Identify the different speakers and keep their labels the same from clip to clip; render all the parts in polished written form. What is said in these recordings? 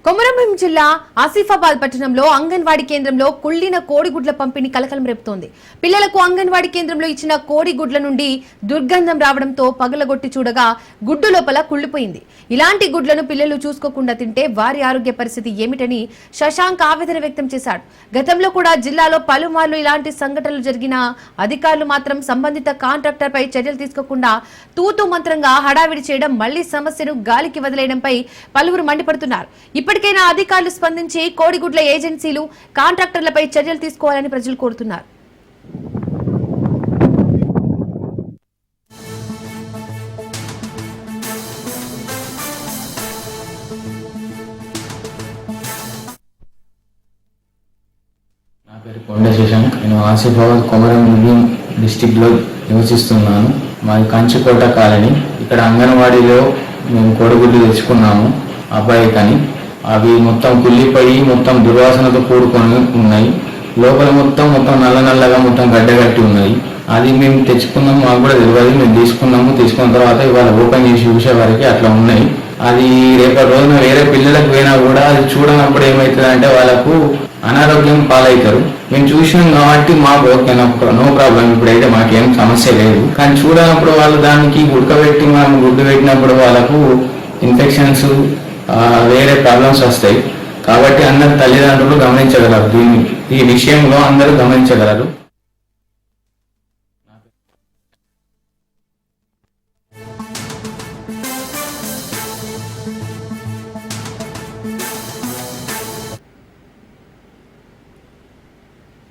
Speaker 1: కొమరంభీం జిల్లా ఆసిఫాబాద్ పట్టణంలో అంగన్వాడీ కేంద్రంలో కుళ్లిన కోడిగుడ్ల పంపిణీ కలకలం రేపుతోంది. పిల్లలకు అంగన్వాడీ కేంద్రంలో ఇచ్చిన కోడిగుడ్ల నుండి దుర్గంధం రావడంతో పగలగొట్టి చూడగా గుడ్డు లోపల కుళ్లిపోయింది. ఇలాంటి గుడ్లను పిల్లలు చూసుకోకుండా తింటే వారి ఆరోగ్య పరిస్థితి ఏమిటని శశాంక్ ఆవేదన వ్యక్తం చేశాడు. గతంలో కూడా జిల్లాలో పలుమార్లు ఇలాంటి సంఘటనలు జరిగినా అధికారులు మాత్రం సంబంధిత కాంట్రాక్టర్ పై చర్యలు తీసుకోకుండా తూతూ మంత్రంగా హడావిడి చేయడం, మళ్లీ సమస్యను గాలికి వదిలేయడంపై పలువురు మండిపడుతున్నారు. ఇప్పటికైనా అధికారులు స్పందించి కోడిగుడ్ల ఏజెన్సీలు, కాంట్రాక్టర్లపై చర్యలు తీసుకోవాలని ప్రజలు కోరుతున్నారు.
Speaker 2: నా పేరు కొండ శశాంక్. నేను ఆసిఫాబాద్ కొమరంభీం డిస్టిక్ లో నివసిస్తున్నాను. మాది కంచుకోట కాలనీ. ఇక్కడ అంగన్వాడీలో మేము కోడిగుడ్లు తెచ్చుకున్నాము అబ్బాయికని. అవి మొత్తం కుళ్ళిపోయి మొత్తం దుర్వాసనతో కూడుకొని ఉన్నాయి. లోపల మొత్తం నల్లగా మొత్తం గడ్డగట్టి ఉన్నాయి. అది మేము తెచ్చుకున్నాము, మాకు కూడా తెలియదు. మేము తీసుకున్న తర్వాత ఇవాళ ఓపెన్ చేసి చూసే వరకు అట్లా ఉన్నాయి. అది రేపటి రోజున వేరే పిల్లలకు పోయినా కూడా అది చూడనప్పుడు ఏమవుతుంది అంటే వాళ్ళకు అనారోగ్యం పాలవుతారు. మేము చూసినాం కాబట్టి మాకు ఓకే, నో ప్రాబ్లం, ఇప్పుడైతే మాకేం సమస్య లేదు. కానీ చూడనప్పుడు వాళ్ళు దానికి ఉడకబెట్టి మనం గుడ్డు పెట్టినప్పుడు వాళ్ళకు ఇన్ఫెక్షన్స్, వేరే ప్రాబ్లమ్స్ వస్తాయి. కాబట్టి అందరు తల్లిదండ్రులు గమనించగలరు, ఈ విషయంలో అందరూ గమనించగలరు.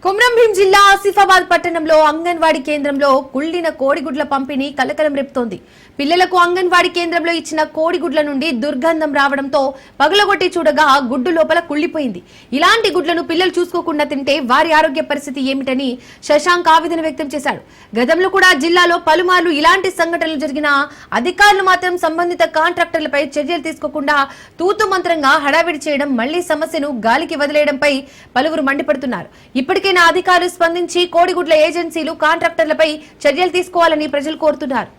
Speaker 1: కొమరంభీం జిల్లా ఆసిఫాబాద్ పట్టణంలో అంగన్వాడీ కేంద్రంలో కుళ్లిన కోడిగుడ్ల పంపిణీ కలకలం రేపుతోంది. పిల్లలకు అంగన్వాడీ కేంద్రంలో ఇచ్చిన కోడిగుడ్ల నుండి దుర్గంధం రావడంతో పగలగొట్టి చూడగా గుడ్డు లోపల కుళ్లిపోయింది. ఇలాంటి గుడ్లను పిల్లలు చూసుకోకుండా తింటే వారి ఆరోగ్య పరిస్థితి ఏమిటని శశాంక్ ఆవేదన వ్యక్తం చేశాడు. గతంలో కూడా జిల్లాలో పలుమార్లు ఇలాంటి సంఘటనలు జరిగినా అధికారులు మాత్రం సంబంధిత కాంట్రాక్టర్లపై చర్యలు తీసుకోకుండా తూతు మంత్రంగా హడావిడి చేయడం, మళ్లీ సమస్యను గాలికి వదిలేయడంపై పలువురు మండిపడుతున్నారు. ఇప్పటికైనా అధికారులు స్పందించి కోడిగుడ్ల ఏజెన్సీలు, కాంట్రాక్టర్లపై చర్యలు తీసుకోవాలని ప్రజలు కోరుతున్నారు.